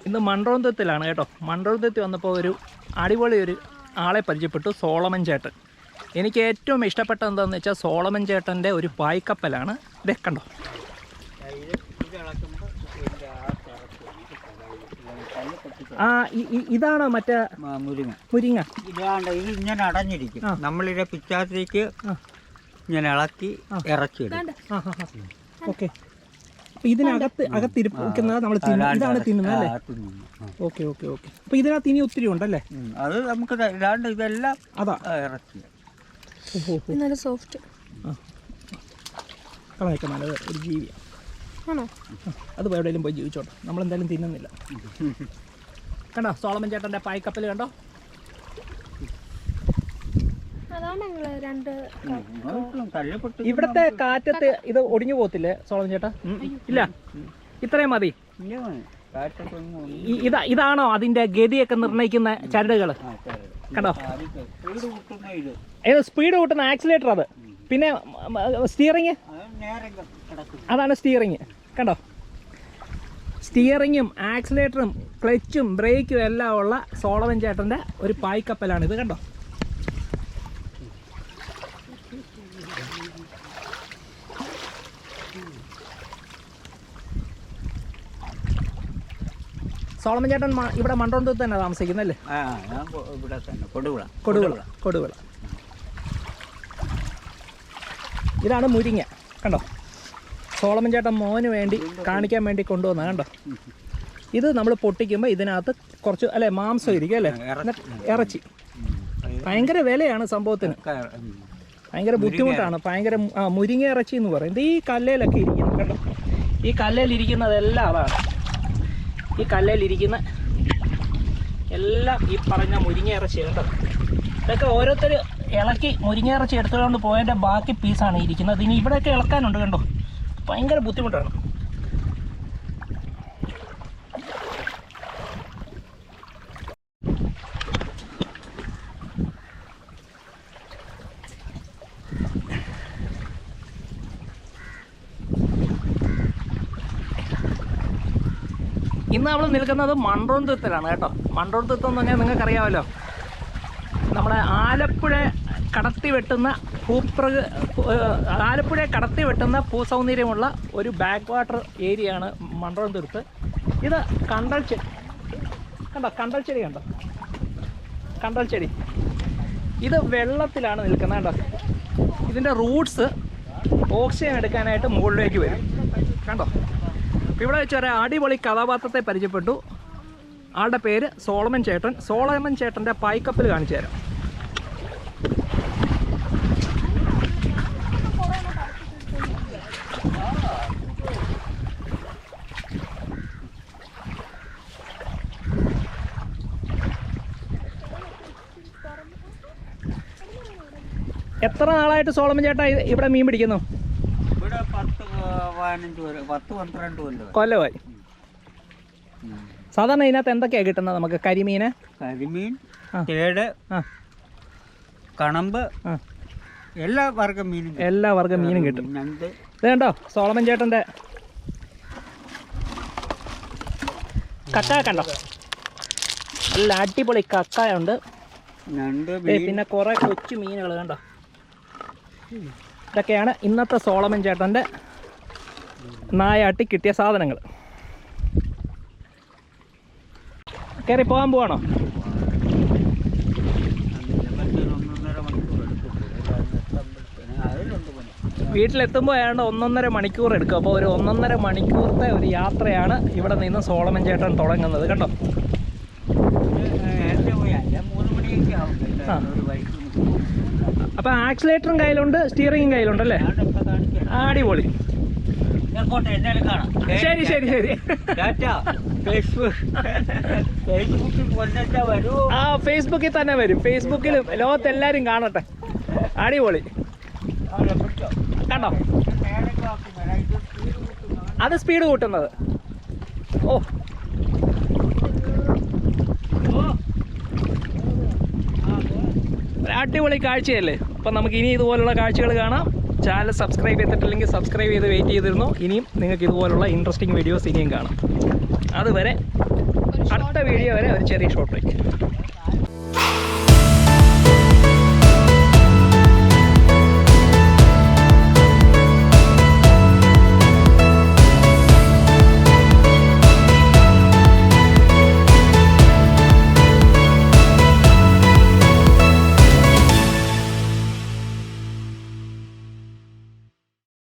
ഇന്ന് മൺറോന്തത്തിലാണ് കേട്ടോ. മൺറോന്തത്തിൽ വന്നപ്പോൾ ഒരു അടിപൊളി ഒരു ആളെ പരിചയപ്പെട്ടു, സോളമൻ ചേട്ടൻ. എനിക്ക് ഏറ്റവും ഇഷ്ടപ്പെട്ട എന്താണെന്ന് വെച്ചാൽ സോളമൻ ചേട്ടൻ്റെ ഒരു പായ്ക്കപ്പലാണ്. ഇതേ കണ്ടോ, ഇതാണ് മറ്റേ മുരിങ്ങ. ഇതാണ്ട് ഇത് ഇങ്ങനെ അടഞ്ഞിരിക്കും. നമ്മളിത് പിച്ചാത്തേക്ക് ഇങ്ങനെ ഇളക്കി ഇറച്ചിയിടും. ഓക്കെ, ഇതിനകത്ത് അകത്തിരിക്കുന്നത് നമ്മൾ ഇതാണ് തിന്നുന്നത് അല്ലേ? Okay okay okay. അപ്പൊ ഇതിനകത്ത് ഇനി ഒത്തിരി ഉണ്ടല്ലേ? അത് നമുക്ക് ഇതാണ്ട് ഇതെല്ലാം അതാ ഇറച്ചി. നല്ല സോഫ്റ്റ്. കളയൊക്കെ നല്ലത് ഒരു ജീവിയാണ്. അത് എവിടെയെങ്കിലും പോയി ജീവിച്ചോട്ടെ, നമ്മളെന്തായാലും തിന്നുന്നില്ല. കണ്ടോ സോളമൻ ചേട്ടൻ്റെ പായ്ക്കപ്പൽ കണ്ടോ? ഇവിടത്തെ കാറ്റത്ത് ഇത് ഒടിഞ്ഞു പോകത്തില്ലേ സോളമൻ ചേട്ടാ? ഇല്ല, ഇത്രയും മതി. ഇതാണോ അതിന്റെ ഗതിയൊക്കെ നിർണ്ണയിക്കുന്ന ചരടുകൾ? കണ്ടോ, ഏത് സ്പീഡ് കൂട്ടുന്ന ആക്സിലേറ്റർ അത്. പിന്നെ സ്റ്റിയറിങ്, അതാണ് സ്റ്റിയറിങ്. കണ്ടോ, സ്റ്റിയറിങ്ങും ആക്സിലേറ്ററും ക്ലച്ചും ബ്രേക്കും എല്ലാം ഉള്ള സോളമൻ ചേട്ടൻ്റെ ഒരു പായ്ക്കപ്പലാണ് ഇത്. കണ്ടോ, സോളമൻ ചേട്ടൻ ഇവിടെ മൺറോന്തത്തിൽ തന്നെ താമസിക്കുന്നല്ലേ? കൊടുവിള. ഇതാണ് മുരിങ്ങ. കണ്ടോ, സോളമൻ ചേട്ടൻ മോന് വേണ്ടി കാണിക്കാൻ വേണ്ടി കൊണ്ടുവന്ന. കണ്ടോ, ഇത് നമ്മൾ പൊട്ടിക്കുമ്പോൾ ഇതിനകത്ത് കുറച്ച് അല്ലേ മാംസം ഇരിക്കും അല്ലേ, ഇറച്ചി. ഭയങ്കര വിലയാണ് സംഭവത്തിന്, ഭയങ്കര ബുദ്ധിമുട്ടാണ്. ഭയങ്കര മുരിങ്ങ ഇറച്ചി എന്ന് പറയുന്നത് ഈ കല്ലയിലൊക്കെ ഇരിക്കുന്നത്. കണ്ടോ, ഈ കല്ലയിലിരിക്കുന്നതെല്ലാം അതാണ്. ഈ കല്ലയിലിരിക്കുന്ന എല്ലാം ഈ പറഞ്ഞ മുരിങ്ങ ഇറച്ചി. കേട്ടോ, ഇതൊക്കെ ഓരോരുത്തർ ഇളക്കി മുരിങ്ങ ഇറച്ചി എടുത്തുകൊണ്ട് പോയതിൻ്റെ ബാക്കി പീസാണ് ഇരിക്കുന്നത്. ഇനി ഇവിടെയൊക്കെ ഇളക്കാനുണ്ട്. കണ്ടോ, ഭയങ്കര ബുദ്ധിമുട്ടാണ്. ഇന്ന് നമ്മൾ നിൽക്കുന്നത് മൺറോന്തത്തിലാണ് കേട്ടോ. മൺറോന്തത്തെന്ന് പറഞ്ഞാൽ നിങ്ങൾക്കറിയാമല്ലോ, നമ്മുടെ ആലപ്പുഴ കടത്തി വെട്ടുന്ന ഭൂസൗന്ദര്യമുള്ള ഒരു ബാക്ക് വാട്ടർ ഏരിയയാണ് മൺറോന്തുരുത്ത്. ഇത് കണ്ടൽച്ചെടി കണ്ടോ, കണ്ടൽച്ചെടി കണ്ടോ, കണ്ടൽച്ചെടി. ഇത് വെള്ളത്തിലാണ് നിൽക്കുന്നത് കേട്ടോ. ഇതിൻ്റെ റൂട്ട്സ് ഓക്സിജൻ എടുക്കാനായിട്ട് മുകളിലേക്ക് വരും. കണ്ടോ, ഇവിടെ വെച്ച് ഒരു അടിപൊളി കഥാപാത്രത്തെ പരിചയപ്പെട്ടു. ആളുടെ പേര് സോളമൻ ചേട്ടൻ. സോളമൻ ചേട്ടൻ്റെ പായ്ക്കപ്പൽ കാണിച്ചു തരാം. എത്ര നാളായിട്ട് സോളമൻ ചേട്ടാ ഇവിടെ മീൻ പിടിക്കുന്നു? കൊല്ലമായി. സാധാരണ ഇതിനകത്ത് എന്തൊക്കെയാ കിട്ടുന്നത് നമുക്ക്? കരിമീൻ, തേട്, കണമ്പ്, എല്ലാ വർഗം മീനും കിട്ടും. ഇത് കണ്ടോ സോളമൻ ചേട്ടൻ്റെ കക്ക കണ്ടോ, നല്ല അടിപൊളി കക്കയുണ്ട്. പിന്നെ കുറെ കൊച്ചു മീനുകൾ കണ്ടോ. ഇതൊക്കെയാണ് ഇന്നത്തെ സോളമൻ ചേട്ടൻ്റെ നായാട്ടി കിട്ടിയ സാധനങ്ങൾ. കയറി പോകാൻ പോവാണോ? വീട്ടിലെത്തുമ്പോൾ ഏതാണ്ട് 1.5 മണിക്കൂർ എടുക്കും. അപ്പോൾ ഒരു 1.5 മണിക്കൂറത്തെ ഒരു യാത്രയാണ് ഇവിടെ നിന്ന് സോളമൻ ചേട്ടൻ തുടങ്ങുന്നത്. കണ്ടോ, അപ്പോൾ ആക്സിലേറ്ററും കയ്യിലുണ്ട്, സ്റ്റിയറിംഗും കയ്യിലുണ്ടല്ലേ? അടിപൊളി. ശരി ശരി ശരി. ആ ഫേസ്ബുക്കിൽ തന്നെ വരും. ഫേസ്ബുക്കിൽ ലോകത്തെല്ലാവരും കാണട്ടെ. അടിപൊളി. കണ്ടോ, അത് സ്പീഡ് കൂട്ടുന്നത്. ഓ, അടിപൊളി കാഴ്ചയല്ലേ? അപ്പം നമുക്ക് ഇനി ഇതുപോലുള്ള കാഴ്ചകൾ കാണാം. ചാനൽ സബ്സ്ക്രൈബ് ചെയ്തിട്ടില്ലെങ്കിൽ സബ്സ്ക്രൈബ് ചെയ്ത് വെയിറ്റ് ചെയ്തിരുന്നു. ഇനിയും നിങ്ങൾക്ക് ഇതുപോലുള്ള ഇൻട്രസ്റ്റിംഗ് വീഡിയോസ് ഇനിയും കാണാം. അതുവരെ അടുത്ത വീഡിയോ വരെ ഒരു ചെറിയ ഷോർട്ട് ബ്രേക്ക്.